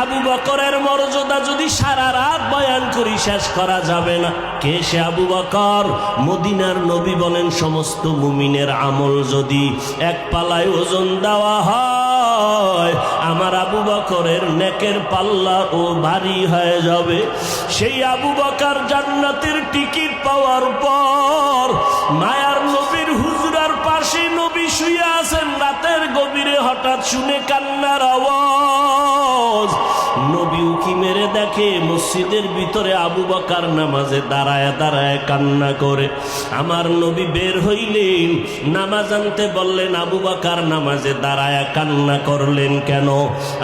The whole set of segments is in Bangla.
আবু বকরের মর্যাদা যদি সারা রাত বয়ান করি শেষ করা যাবে না। কে সে আবু বকর? মদিনার নবী বলেন সমস্ত মুমিনের আমল যদি এক পালায় ওজন দেওয়া হয়, আমার আবু বকরের নেকের পাল্লা ও ভারী হয়ে যাবে। সেই আবু বকর জান্নাতের টিকিট পাওয়ার পর মায়ার নবীর হুজরার পাশে নবী শুয়ে আছেন। রাতের গভীরে হঠাৎ শুনে কান্নার আওয়াজ। নবী উকি মেরে দেখে মসজিদের ভিতরে আবু বকর নামাজে দাঁড়ায় দাঁড়ায় কান্না করে। আমার নবী বের হইলেন, নামাজ আনতে বললেন, আবু বকর নামাজে দাঁড়ায় কান্না করলেন কেন?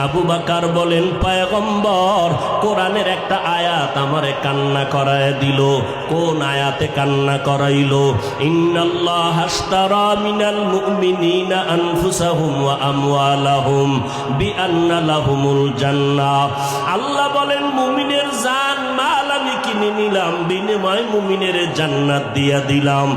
আবু বকর বলেন, পয়গম্বর কোরআনের একটা আয়াত আমারে কান্না করায় দিল। কোন আয়াতে কান্না করাইলো? ইন্নাল্লাহা আশতারা মিনাল মুমিনিনা আনফুসাহুম ওয়া আমওয়ালাহুম বিআন্না লাহুমুল জান্নাহ। আল্লাহ বলেন মুমিনের জান মাল আমি কিনে নিলাম, বিনিময়ে মুমিনের জান্নাত দিয়া দিলাম।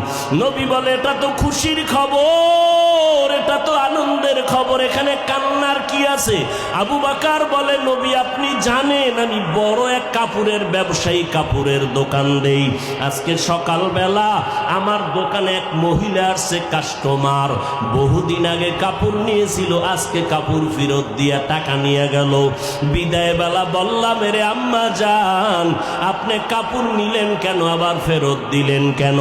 নবী বলে এটা তো খুশির খবর, এটা তো আনন্দের খবর, এখানে কান্নার কি আছে? আবু বকর বলে, নবী আপনি জানেন আমি বড় এক কাপড়ের ব্যবসায়ী, কাপড়ের দোকান দেই। আজকে সকালবেলা আমার দোকানে এক মহিলা আসছে কাস্টমার, বহুদিন আগে কাপড় নিয়েছিল, আজকে কাপড় ফেরত দিয়া টাকা নিয়ে গেল। বিদায় বেলা বললাম, মেরে আম্মা জান আপনি কাপড় নিলেন কেন, আবার ফেরত দিলেন কেন?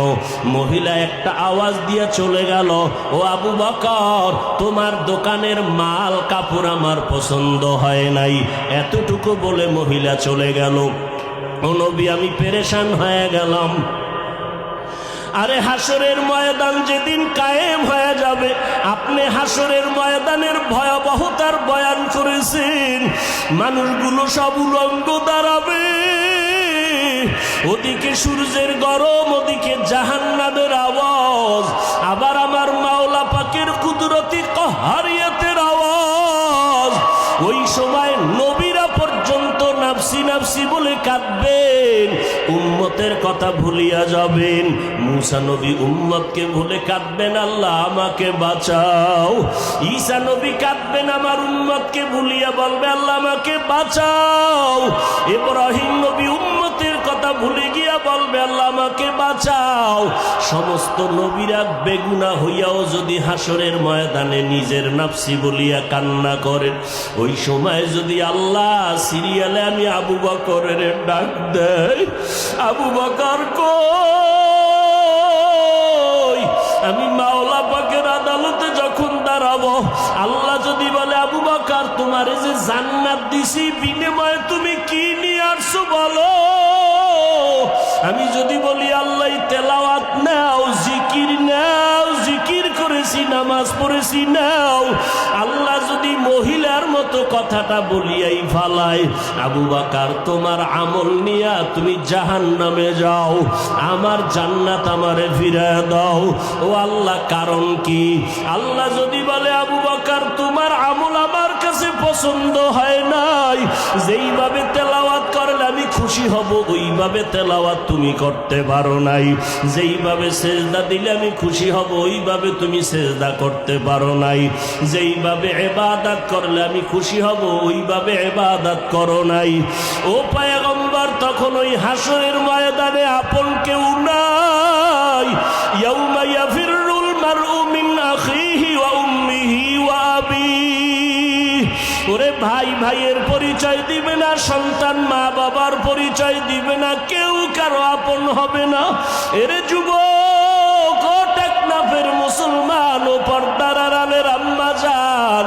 মহিলা একটা আওয়াজ দিয়ে চলে গেল, ও আবু বকর তোমার দোকানের মাল কাপড় আমার পছন্দ হয় নাই। এতটুকু বলে মহিলা চলে গেল। ও নবী আমি পেরেশান হয়ে গেলাম। আরে হাসরের ময়দান যেদিন কায়েম হয়ে যাবে, আপনি হাসরের ময়দানের ভয়াবহতার বয়ান করেছেন। মানুষগুলো সব উলঙ্গ দাঁড়াবে, ওদিকে সূর্যের গরম, ওদিকে জাহান্নামের আওয়াজ, আবার আমার মাওলা পাকের কুদরতি কাহারিয়াতের আওয়াজ। ওই সময় নবীরা পর্যন্ত নাফসি নাফসি বলে কাঁদবেন, উম্মতের কথা ভুলিয়া যাবেন। মুসা নবী উম্মতকে ভুলে কাঁদবেন, আল্লাহ আমাকে বাঁচাও। ঈসা নবী কাঁদবেন, আমার উম্মতকে ভুলিয়া বলবে, আল্লাহ আমাকে বাঁচাও। ইব্রাহিম নবী উম্মতের কথা ভুলে গিয়া বলবে, আল্লাহ আমাকে বাঁচাও। সমস্ত নবীরা বেগুনা হইয়াও যদি হাসরের ময়দানে নিজের নাফসি বলিয়া কান্না করেন, ওই সময় যদি আল্লাহ সিরিয়ালে আমি আবু বকরের ডাক দেয়, আবু বকর কই? আমি মাওলা পাকের আদালতে যখন দাঁড়াবো, আল্লাহ যদি বলে, আবু বকর তোমার যে জান্নাত দিছি বিনিময়ে তুমি কি নিয়ে আসছো বলো? আমি যদি বলি আল্লাহ তেলাওয়াত নাও, জিকির নাও, জিকির করেছি, নামাজ পড়েছি নাও, আল্লাহ যদি মহিলার মতো কথাটা বলিয়াই ফালায়, আবু বকর তোমার আমল নিয়া তুমি জাহান্নামে যাও, আমার জান্নাত আমারে ফিরিয়ে দাও। ও আল্লাহ কারণ কি? আল্লাহ যদি বলে, আবু বকর তোমার আমল আমার কাছে পছন্দ হয় নাই, যেইভাবে তেলাওয়াত করলে আমি খুশি হব ওইভাবে তেলাওয়াত তুমি করতে পারো নাই, যেইভাবে সেজদা দিলে আমি খুশি হব ওইভাবে তুমি সেজদা করতে পারো নাই, যেইভাবে ইবাদত করলে আমি খুশি হব ওইভাবে ইবাদত করো নাই। ও পয়গম্বর তখন ওই হাসরের ময়দানে আপন কেউ নাই। ইয়াউমা ইয়াফিরুল মারউ মিন আখিহি ওয়া উম্মিহি ওয়া আবিহি। ওরে ভাই ভাইয়ের পরিচয় দিবে না, সন্তান মা বাবার পরিচয় দিবে না, কেউ কারো আপন হবে না। এরে যুবক, ও টেকনাফের মুসলমান, ও পর্দার আড়ালের আম্মা জান,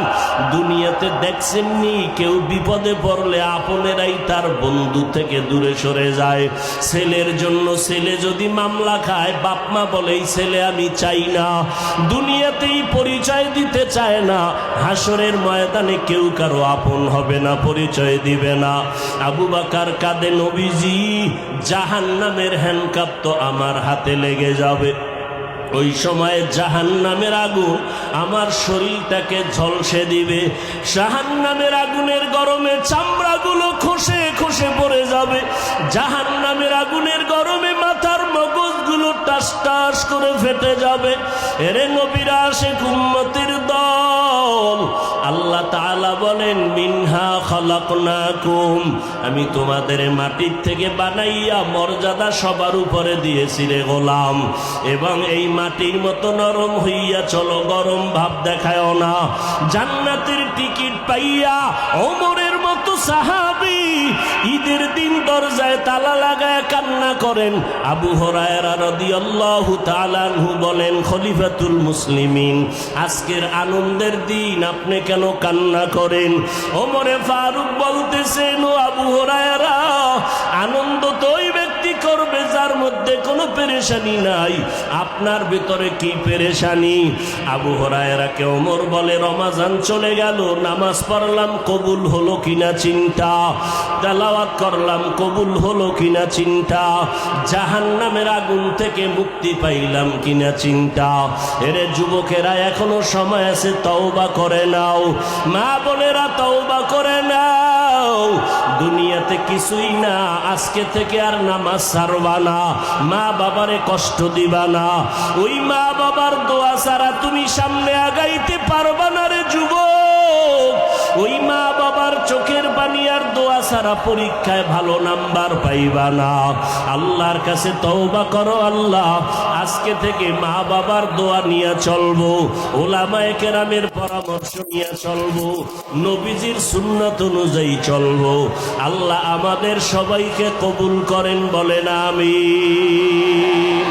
দুনিয়াতে দেখছেননি কেউ বিপদে পড়লে আপনেরাই তার বন্ধু থেকে দূরে সরে যায়। ছেলের জন্য ছেলে যদি মামলা খায়, বাপ মা বলে এই ছেলে আমি চাই না, দুনিয়াতেই পরিচয় দিতে চায় না। হাসরের ময়দানে কেউ কারো আপন হবে না, পরিচয় দিবে না। আবু বকর কাঁদে, নবীজি জাহান্নামের হ্যান্ডকাপ তো আমার হাতে লেগে যাবে। ওই সময় জাহান্নামের আগুন আমার শরীরটাকে ঝলসে দিবে, জাহান্নামের আগুনের গরমে চামড়াগুলো খসে খসে পড়ে যাবে, জাহান্নামের আগুনের গরমে মাথার মগজগুলো টাস টাস করে ফেটে যাবে। এরে নবীরা আশিক উম্মতের দল, আল্লাহ তাআলা বলেন মিনহা খালাকনাকুম, আমি তোমাদের মাটির থেকে বানাইয়া মর্যাদা সবার উপরে দিয়েছি রে গোলাম, এবং এই মাটির মতো নরম হইয়া চলো, গরম ভাব দেখায়ও না। জান্নাতের টিকিট পাইয়া ওমরের মতো সাহাবী ঈদের দিন দরজায় তালা লাগায় কান্না করেন। আবু হুরায়রা রাদিয়াল্লাহু তাআলা আনহু বলেন, খলিফাতুল মুসলিমিন, আজকের আনন্দের দিন আপনি কেন কান্না করেন? ওমরে ফারুক বলতেছেন, ও আবু হুরায়রা, আনন্দ তো ওই ব্যক্তি করবে যার মধ্যে কোনো পেরেশানি নাই, আপনার ভিতরে কি পেরেশানি? আবু হুরায়রাকে ওমর বলে, রমাজান চলে গেল, নামাজ পড়লাম কবুল হলো কিনা চিন্তা, তেলাওয়াত করলাম কবুল হলো কিনা চিন্তা, জাহান্নামের আগুন থেকে মুক্তি পাইলাম কিনা চিন্তা। এরে যুবকেরা, এখনো সময় আছে, তওবা করে নাও। মা বোনেরা, তওবা করে নাও। দুনিয়াতে কিছুই না, আজকে থেকে আর নামাজ ছাড়বা না, মা বাবারে কষ্ট দিবা না। ওই মা বাবার দোয়া ছাড়া তুমি সামনে আগাইতে পারবা না রে যুবক। ওই মা বাবার চোখের পানি আর দোয়া ছাড়া পরীক্ষায় ভালো নাম্বার পাইবা না। আল্লাহর কাছে তওবা করো, আল্লাহ আজকে থেকে মা বাবার দোয়া নিয়ে চলবো, ওলামায়ে কেরামের পরামর্শ নিয়ে চলবো, নবীজির সুন্নাত অনুযায়ী চলবো। আল্লাহ আমাদের সবাইকে কবুল করেন, বলেন আমিন।